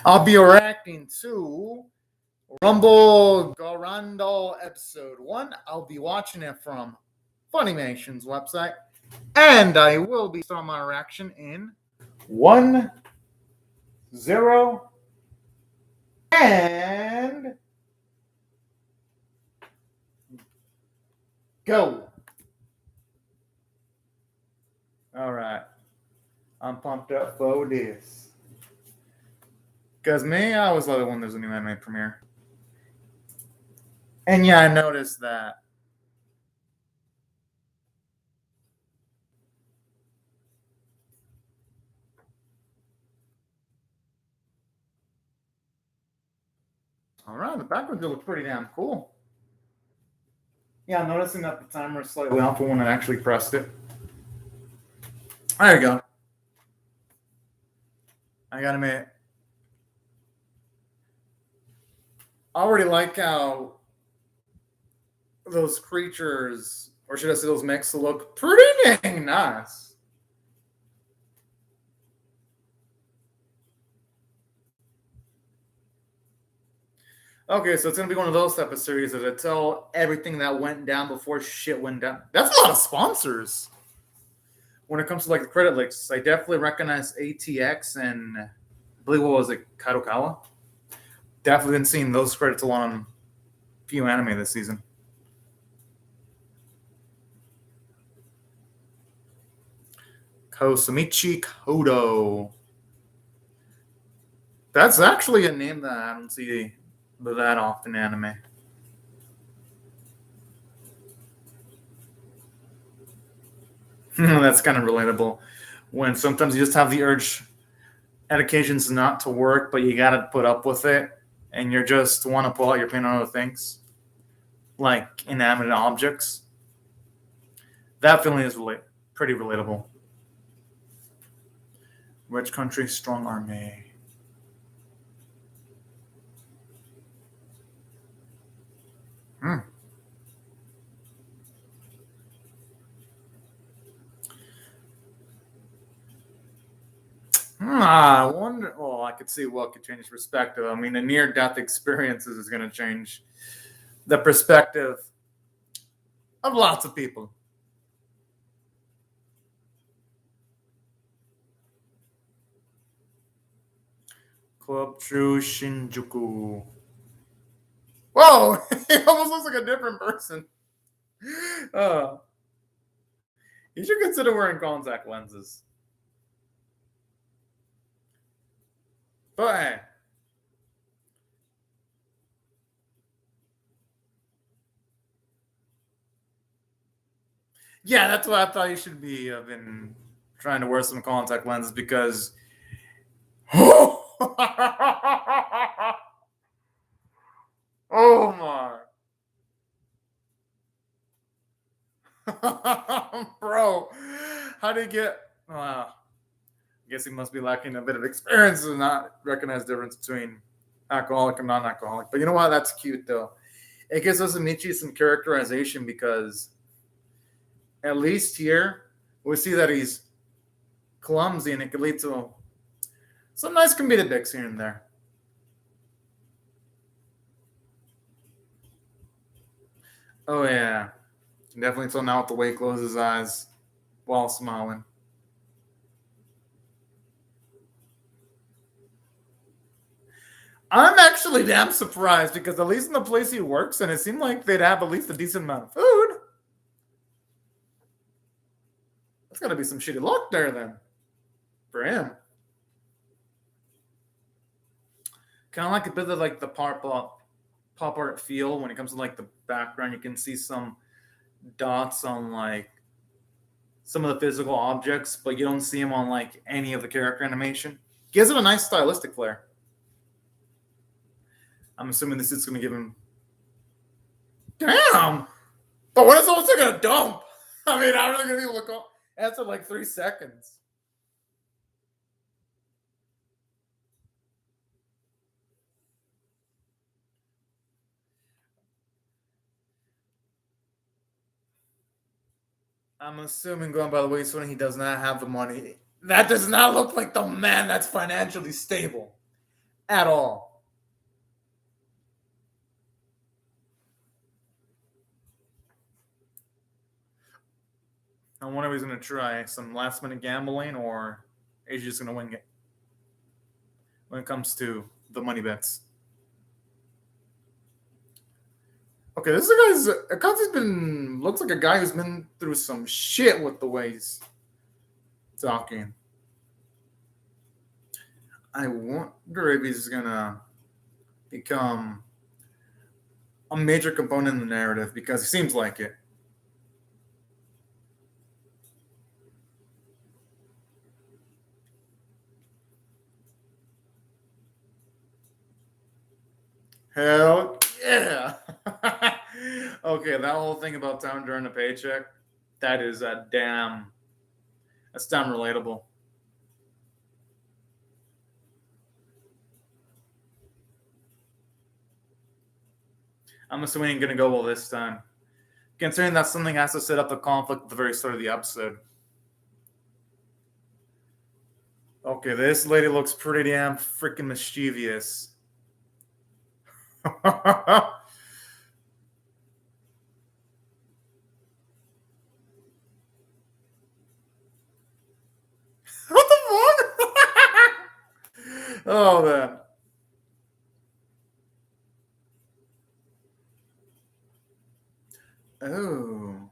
I'll be reacting to Rumble GARANNDOLL episode 1. I'll be watching it from Funimation's website. And I will be starting my reaction in 1, 0, and go. Alright. I'm pumped up for this. Because me, I always love it when there's a new anime premiere. And yeah, I noticed that. Alright, the background looks pretty damn cool. Yeah, I'm noticing that the timer is slightly off for when I actually pressed it. There you go. I gotta admit, I already like how those creatures, or should I say those mechs, look pretty dang nice. Okay, so it's gonna be one of those type of series that I tell everything that went down before shit went down. That's a lot of sponsors. When it comes to like the credit links, I definitely recognize ATX and I believe what was it, Kadokawa. Definitely been seeing those credits along a few anime this season. Kosumichi Kodo. That's actually a name that I don't see that often in anime. That's kind of relatable. When sometimes you just have the urge at occasions not to work, but you gotta put up with it, and you just want to pull out your pain on other things, like inanimate objects. That feeling is pretty relatable. Which country? Strong army. I wonder. Well, I could see what could change perspective. I mean, a near-death experiences is going to change the perspective of lots of people. Club True Shinjuku. Whoa! He almost looks like a different person. You should consider wearing contact lenses. But hey. Yeah, that's why I thought you should be been trying to wear some contact lenses because. Oh my. Bro, how do you get. I guess he must be lacking a bit of experience to not recognize the difference between alcoholic and non alcoholic. But you know what? That's cute though. It gives us some characterization because at least here we see that he's clumsy and it could lead to some nice comedic bits here and there. Oh yeah. Can definitely tell now with the way he closes his eyes while smiling. I'm actually damn surprised because at least in the place he works, and it seemed like they'd have at least a decent amount of food. That's gotta be some shitty luck there then. For him. Kind of like a bit of like the pop art feel when it comes to like the background. You can see some dots on like some of the physical objects, but you don't see them on like any of the character animation. Gives it a nice stylistic flair. I'm assuming this is going to give him. Damn! But what is someone taking a dump? I mean, how are they going to be able to answer like 3 seconds? I'm assuming going by the way when he does not have the money. That does not look like the man that's financially stable. at all. I wonder if he's going to try some last minute gambling or is he just going to wing it when it comes to the money bets. Okay, this guy's Akatsu's been looks like a guy who's been through some shit with the way he's talking. I wonder if he's gonna become a major component in the narrative because he seems like it. Hell yeah. Okay, that whole thing about time during the paycheck, that is that's damn relatable. I'm assuming he's gonna go well this time. Considering that something has to set up the conflict at the very start of the episode. Okay, this lady looks pretty damn freaking mischievous. What the fuck? Oh man. Oh.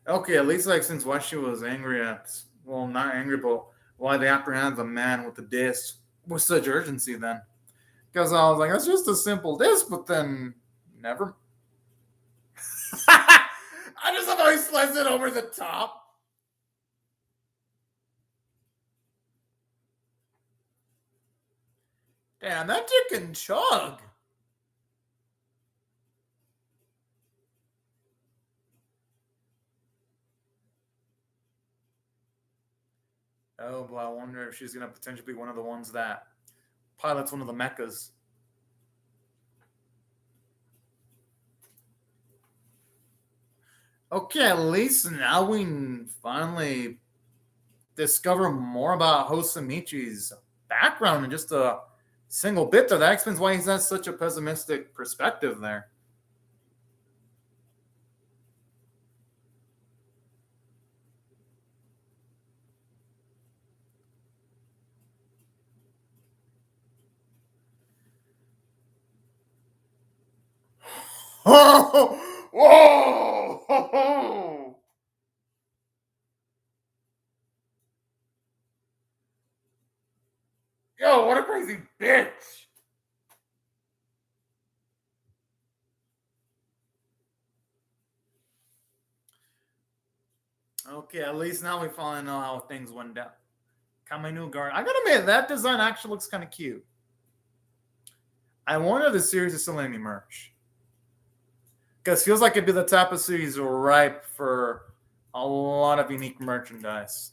Okay, at least like since why she was angry at well not angry but why they apprehended the man with the disc with such urgency then. Because I was like, that's just a simple disc, but then never. I just love how he slides it over the top. Damn, that chick can chug. Oh, but I wonder if she's gonna potentially be one of the ones that pilots one of the mechas. Okay, at least now we finally discover more about Hosamichi's background in just a single bit there. That explains why he has such a pessimistic perspective there. Oh, whoa! Yo, what a crazy bitch! Okay, at least now we finally know how things went down. Kamenu Guard. I gotta admit, that design actually looks kind of cute. I wonder if the series is still any merch. Because feels like it'd be the type of series ripe for a lot of unique merchandise.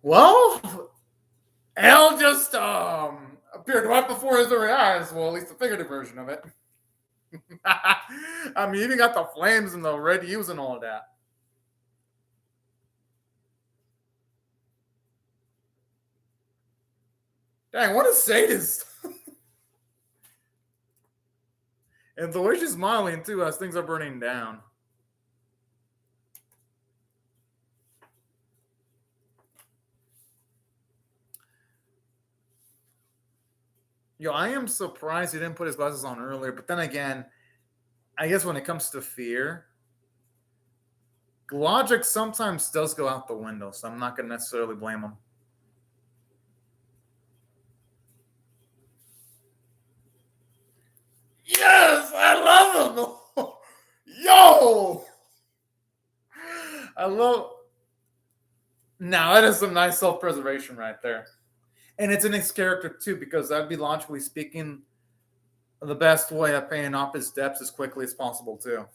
Well, L just appeared right before his very eyes. Well, at least the figurative version of it. I mean, you even got the flames and the red hues and all of that. Dang, what a sadist. And the way she's smiling too as things are burning down. Yo, I am surprised he didn't put his glasses on earlier. But then again, I guess when it comes to fear, logic sometimes does go out the window. So I'm not going to necessarily blame him. Yes, I love him. Yo, I love. Now that is some nice self-preservation right there, and it's in his character too, because that'd be logically speaking the best way of paying off his debts as quickly as possible too.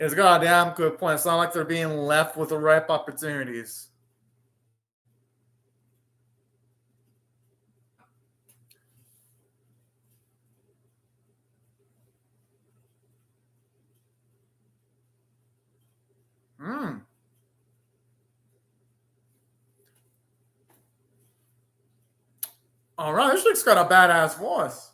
It's got a damn good point. It's not like they're being left with the ripe opportunities. Hmm. All right, this chick's got a badass voice.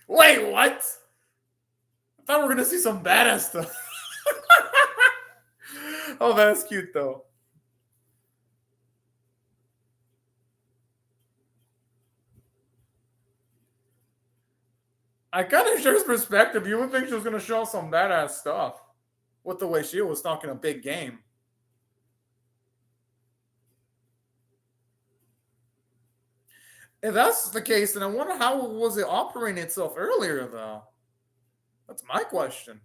Wait, what? I thought we were gonna see some badass stuff. Oh, that's cute though. I kind of share his perspective. You would think she was gonna show some badass stuff with the way she was talking a big game. If that's the case, then I wonder how was it operating itself earlier, though. That's my question.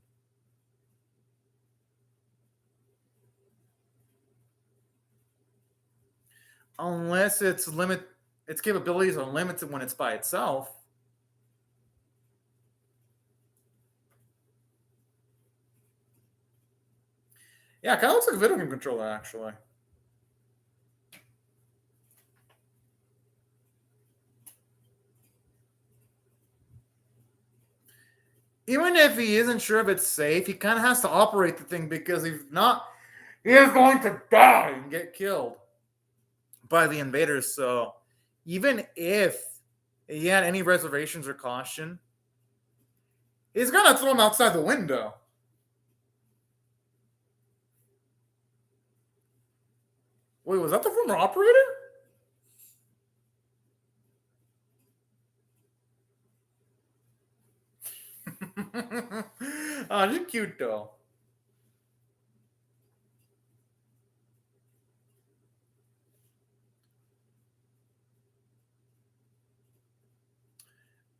Unless its capabilities are limited when it's by itself. Yeah, it kind of looks like a video game controller, actually. Even if he isn't sure if it's safe, he kind of has to operate the thing because if not, he is going to die and get killed by the invaders. So even if he had any reservations or caution, he's gonna throw him outside the window. Wait, was that the former operator? Oh, she's cute though.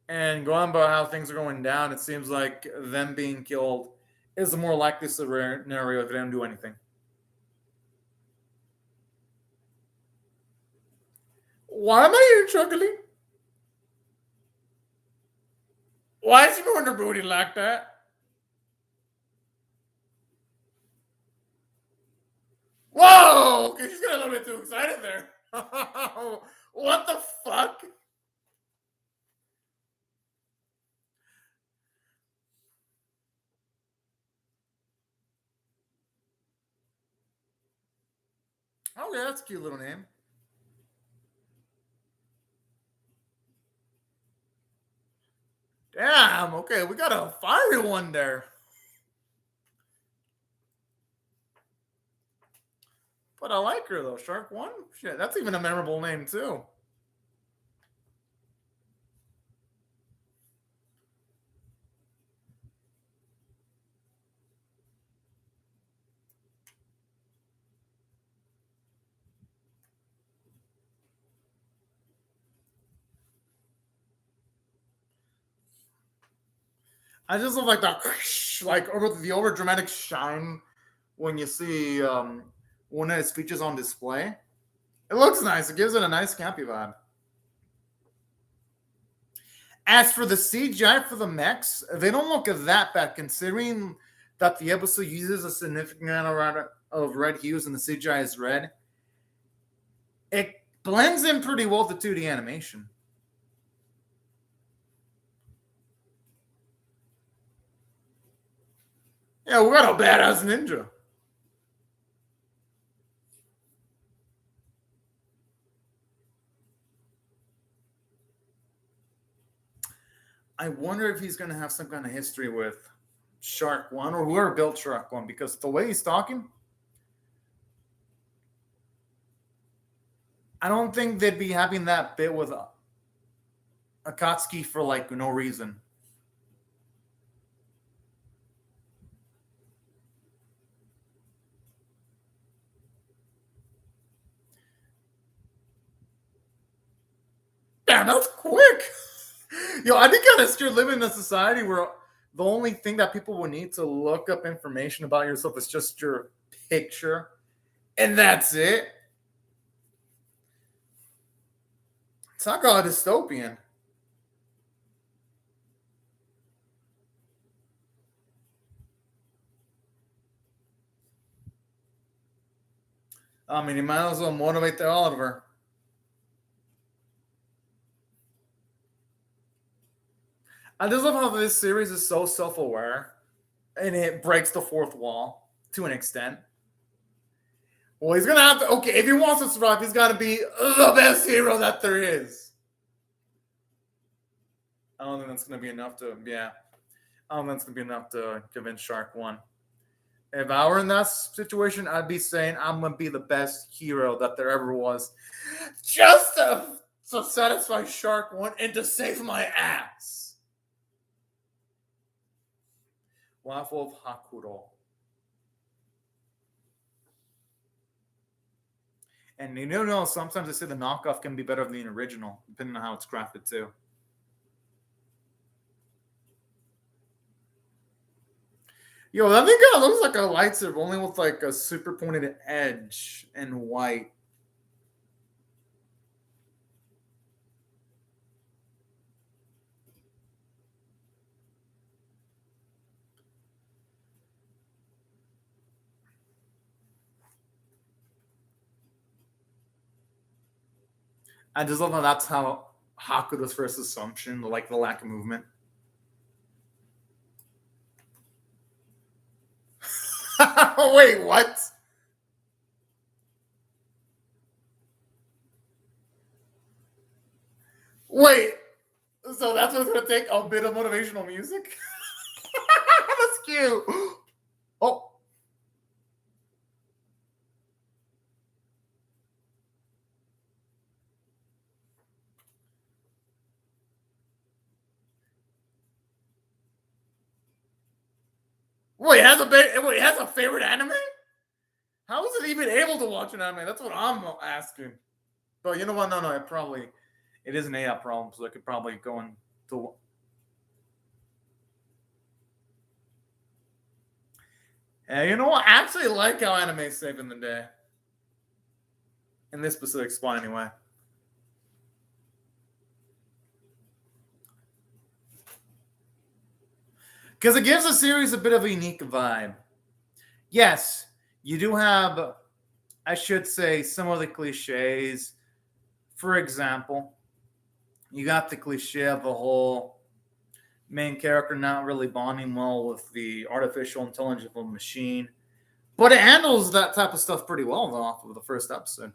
And going by how things are going down, it seems like them being killed is the more likely scenario if they don't do anything. Why am I here chuckling? Why is she moving her booty like that? Whoa! Okay, she's getting a little bit too excited there. What the fuck? Oh yeah, that's a cute little name. Damn. Okay, we got a fiery one there. But I like her though. Shark One. Shit, that's even a memorable name too. I just love like that, like over the over dramatic shine when you see one of his features on display. It looks nice. It gives it a nice campy vibe. As for the CGI for the mechs, they don't look that bad considering that the episode uses a significant amount of red hues and the CGI is red. It blends in pretty well with the 2D animation. Yeah, we got a badass ninja. I wonder if he's going to have some kind of history with Shark One or whoever built Shark One because the way he's talking, I don't think they'd be having that bit with Akatsuki for like no reason. Damn, that was quick. Yo, I think kind of scared living in a society where the only thing that people would need to look up information about yourself is just your picture, and that's it. Talk about dystopian. I mean, you might as well motivate the Oliver. I just love how this series is so self-aware, and it breaks the fourth wall to an extent. Well, he's gonna have to. Okay, if he wants to survive, he's got to be the best hero that there is. I don't think that's gonna be enough to. Yeah, I don't think that's gonna be enough to convince Shark One. If I were in that situation, I'd be saying I'm gonna be the best hero that there ever was, just to satisfy Shark One and to save my ass. Waffle of Hakuro. And you know, sometimes they say the knockoff can be better than the original, depending on how it's crafted too. Yo, that thing kind of looks like a lightsaber, only with like a super pointed edge and white. I just love how that's how Hakuto's first assumption, like the lack of movement. Wait, what? Wait, so that's what's gonna take a bit of motivational music? That's cute. Oh, wait, it has a favorite anime? How is it even able to watch an anime? That's what I'm asking. But you know what? No, it is an AI problem, so it could probably go into. Yeah, you know what? I actually like how anime is saving the day. In this specific spot, anyway. Because it gives the series a bit of a unique vibe. Yes, you do have, I should say, some of the cliches. For example, you got the cliche of the whole main character not really bonding well with the artificial intelligence of a machine. But it handles that type of stuff pretty well, though, off of the first episode.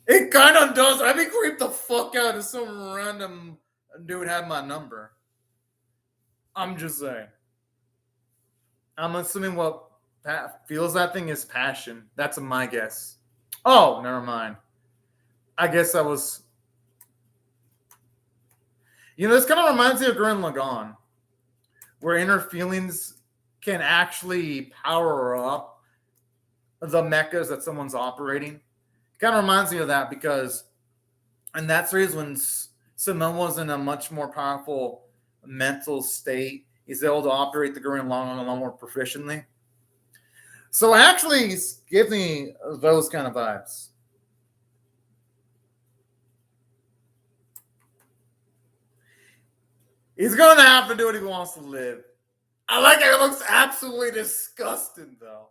It kind of does. I'd be creeped the fuck out if some random dude had my number. I'm just saying. I'm assuming what feels that thing is passion. That's my guess. Oh, never mind. I guess I was. You know, this kind of reminds me of Gurren Lagann, where inner feelings can actually power up the mechas that someone's operating. Kind of reminds me of that because, and that's the reason when Simone was in a much more powerful mental state, he's able to operate the Gurren Lagann a lot more proficiently. So actually, give me those kind of vibes. He's going to have to do what he wants to live. I like it. It looks absolutely disgusting, though.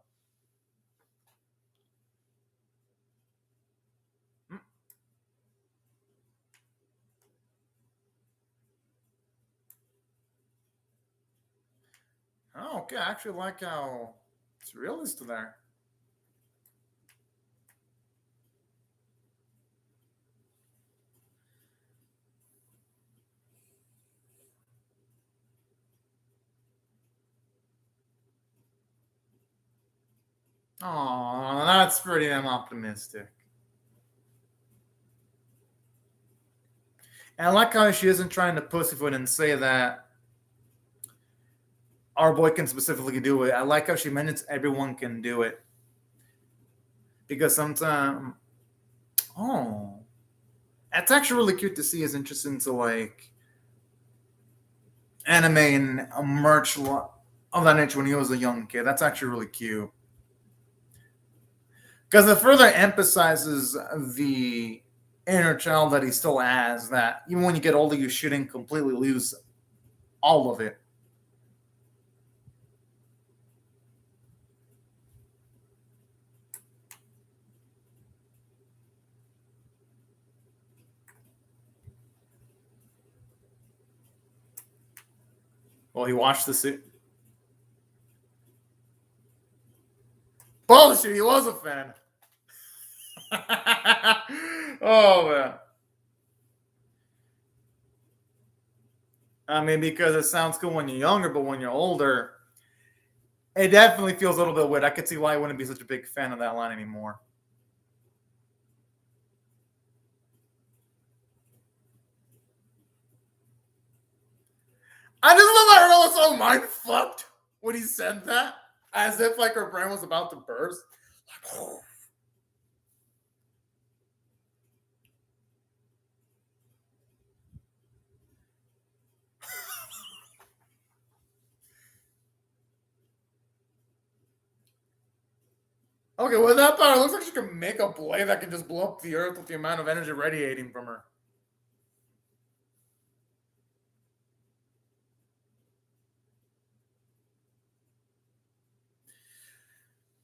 Oh, okay. I actually like how it's realistic there. Oh, that's pretty damn optimistic. And I like how she isn't trying to pussyfoot and say that our boy can specifically do it. I like how she mentions everyone can do it. Because sometimes, oh, that's actually really cute to see his interest into like anime and merch of that nature when he was a young kid. That's actually really cute. Because it further emphasizes the inner child that he still has, that even when you get older, you shouldn't completely lose all of it. Well, he watched the suit. Bullshit, he was a fan. Oh, man. I mean, because it sounds cool when you're younger, but when you're older, it definitely feels a little bit weird. I could see why I wouldn't be such a big fan of that line anymore. I just love how her was so mind fucked when he said that, as if like her brain was about to burst. Like, oh. Okay, well that power looks like she can make a blade that can just blow up the earth with the amount of energy radiating from her.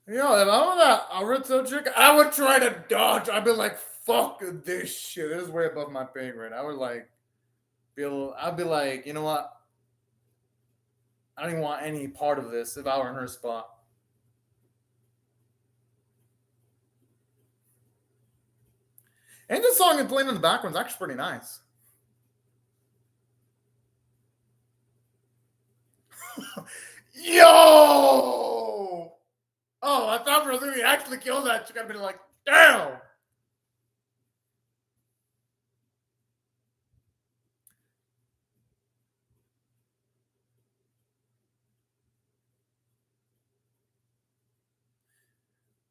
You know, if I was that Naruto chick, I would try to dodge. I'd be like, "Fuck this shit. This is way above my pay grade." I would like I'd be like, you know what? I don't even want any part of this if I were in her spot. And the song and playing in the background is actually pretty nice. Yo! Oh, I thought for a second he actually killed that chick. I'd be like, damn!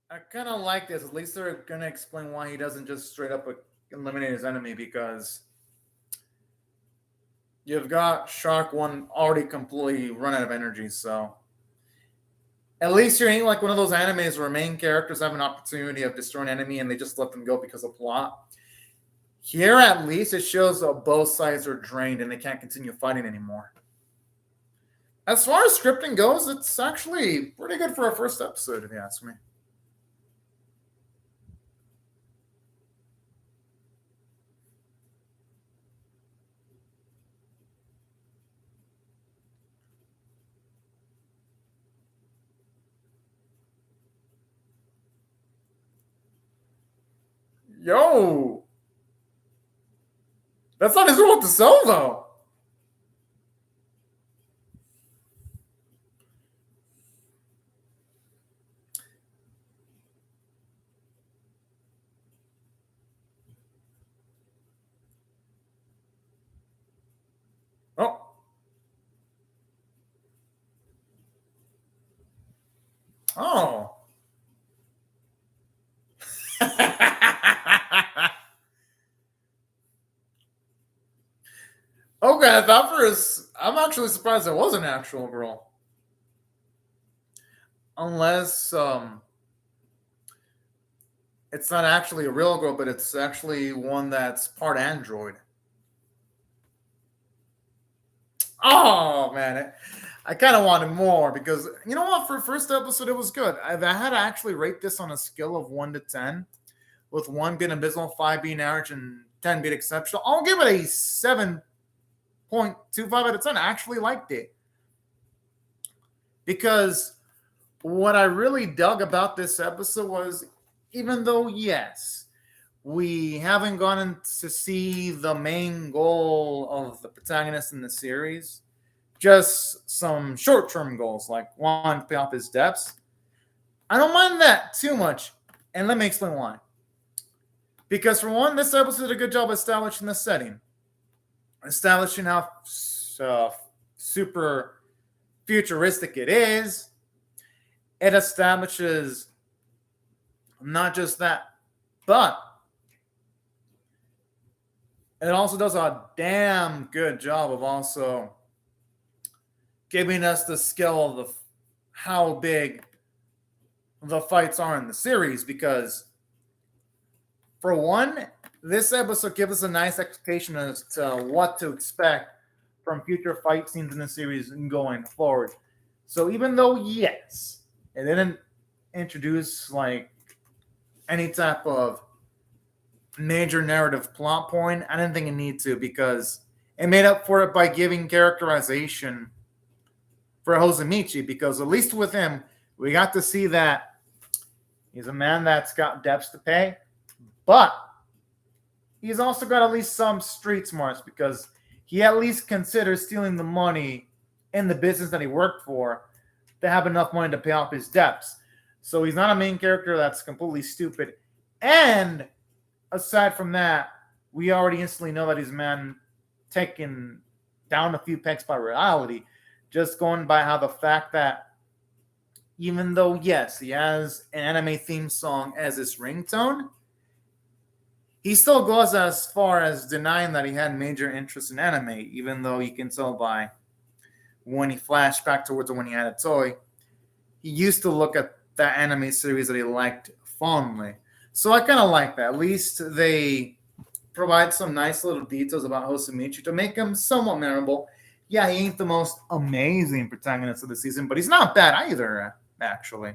I kind of like this. At least they're going to explain why he doesn't just straight up eliminate his enemy, because you've got Shark One already completely run out of energy, so at least you're ain't like one of those animes where main characters have an opportunity of destroying an enemy and they just let them go because of plot. Here, at least, it shows that both sides are drained and they can't continue fighting anymore. As far as scripting goes, it's actually pretty good for a first episode, if you ask me. Yo! That's not his role to sell, though. Oh. Oh. Okay, I thought for his. I'm actually surprised it was an actual girl. Unless it's not actually a real girl, but it's actually one that's part android. Oh man, I kind of wanted more, because you know what? For first episode, it was good. If I had to actually rate this on a scale of 1 to 10, with 1 being abysmal, 5 being average, and 10 being exceptional, I'll give it a 7.25 out of 10. I actually liked it, because what I really dug about this episode was, even though yes, we haven't gotten to see the main goal of the protagonist in the series, just some short-term goals like wanting to pay off his debts. I don't mind that too much, and let me explain why. Because for one, this episode did a good job establishing the setting, establishing how super futuristic it is, it establishes not just that, but it also does a damn good job of also giving us the scale of how big the fights are in the series. Because, for one, this episode gives us a nice expectation as to what to expect from future fight scenes in the series and going forward. So even though, yes, it didn't introduce like any type of major narrative plot point, I didn't think it needed to, because it made up for it by giving characterization for Hosamichi. Because at least with him, we got to see that he's a man that's got debts to pay, but he's also got at least some street smarts, because he at least considers stealing the money in the business that he worked for to have enough money to pay off his debts. So he's not a main character that's completely stupid. And aside from that, we already instantly know that he's a man taken down a few pegs by reality, just going by how the fact that even though, yes, he has an anime theme song as his ringtone, he still goes as far as denying that he had major interest in anime, even though you can tell by when he flashed back towards when he had a toy, he used to look at that anime series that he liked fondly. So I kind of like that. At least they provide some nice little details about Hosamichi to make him somewhat memorable. Yeah, he ain't the most amazing protagonist of the season, but he's not bad either, actually.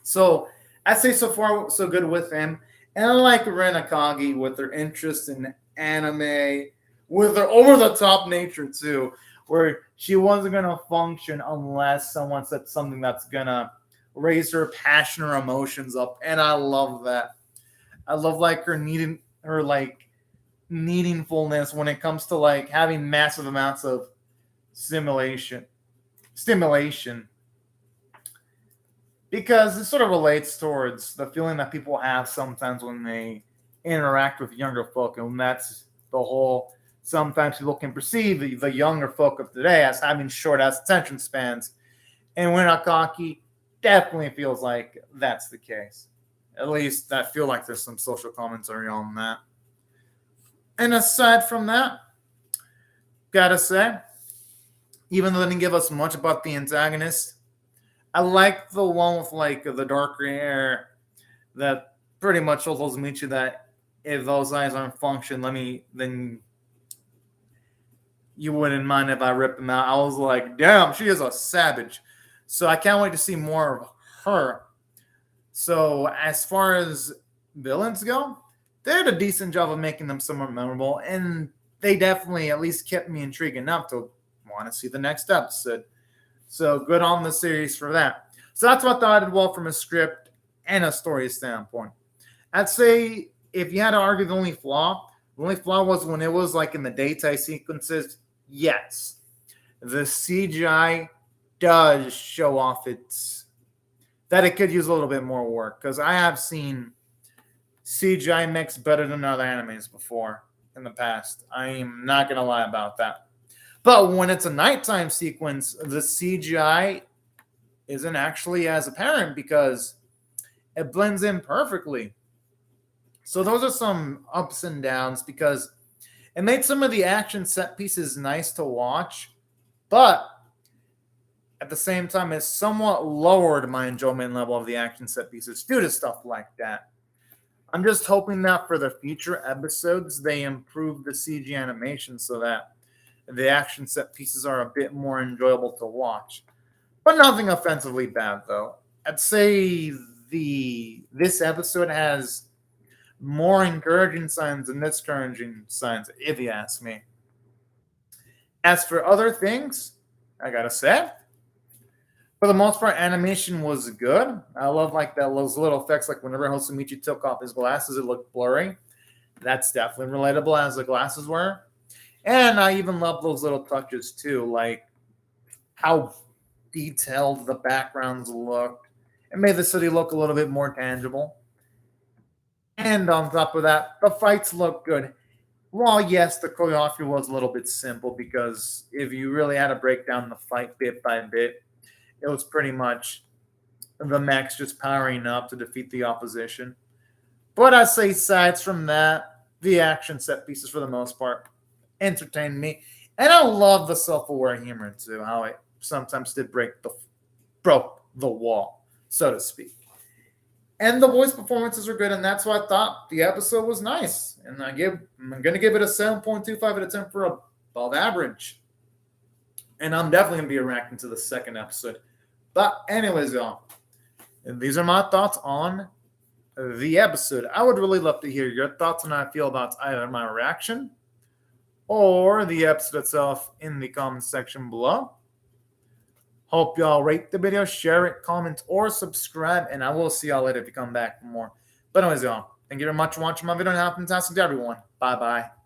So I'd say so far so good with him. And I like Ren Akagi with their interest in anime, with their over-the-top nature too, where she wasn't going to function unless someone said something that's going to raise her passion or emotions up. And I love that. I love like her needingfulness when it comes to like having massive amounts of stimulation. Because it sort of relates towards the feeling that people have sometimes when they interact with younger folk. And that's the whole, sometimes people can perceive the younger folk of today as having short-ass attention spans. And when Akaki definitely feels like that's the case. At least I feel like there's some social commentary on that. And aside from that, gotta say, even though they didn't give us much about the antagonist, I like the one with like the darker hair that pretty much tells Michi that if those eyes aren't function, then you wouldn't mind if I rip them out. I was like, damn, she is a savage. So I can't wait to see more of her. So as far as villains go, they did a decent job of making them somewhat memorable, and they definitely at least kept me intrigued enough to want to see the next episode. So good on the series for that. So that's what I thought I did well from a script and a story standpoint. I'd say if you had to argue the only flaw was when it was like in the daytime sequences. Yes, the CGI does show off that it could use a little bit more work, because I have seen CGI mix better than other animes before in the past. I'm not going to lie about that. But when it's a nighttime sequence, the CGI isn't actually as apparent because it blends in perfectly. So those are some ups and downs, because it made some of the action set pieces nice to watch, but at the same time, it somewhat lowered my enjoyment level of the action set pieces due to stuff like that. I'm just hoping that for the future episodes, they improve the CG animation so that the action set pieces are a bit more enjoyable to watch. But nothing offensively bad, though. I'd say this episode has more encouraging signs than discouraging signs, if you ask me. As for other things, I gotta say, for the most part, animation was good. I love like those little effects, like whenever Hosamichi took off his glasses, it looked blurry. That's definitely relatable as the glasses were. And I even love those little touches too, like how detailed the backgrounds looked. It made the city look a little bit more tangible. And on top of that, the fights look good. Well, yes, the choreography was a little bit simple because if you really had to break down the fight bit by bit, it was pretty much the mechs just powering up to defeat the opposition. But I say, sides from that, the action set pieces for the most part entertained me, and I love the self-aware humor too. How it sometimes did broke the wall, so to speak. And the voice performances are good, and that's why I thought the episode was nice. And I'm gonna give it a 7.25 out of 10 for above average. And I'm definitely gonna be reacting to the second episode. But anyways, y'all, these are my thoughts on the episode. I would really love to hear your thoughts on how I feel about either my reaction or the episode itself in the comment section below. Hope y'all rate the video, share it, comment, or subscribe, and I will see y'all later if you come back for more. But anyways, y'all, thank you very much for watching my video, and have a fantastic day, everyone. Bye-bye.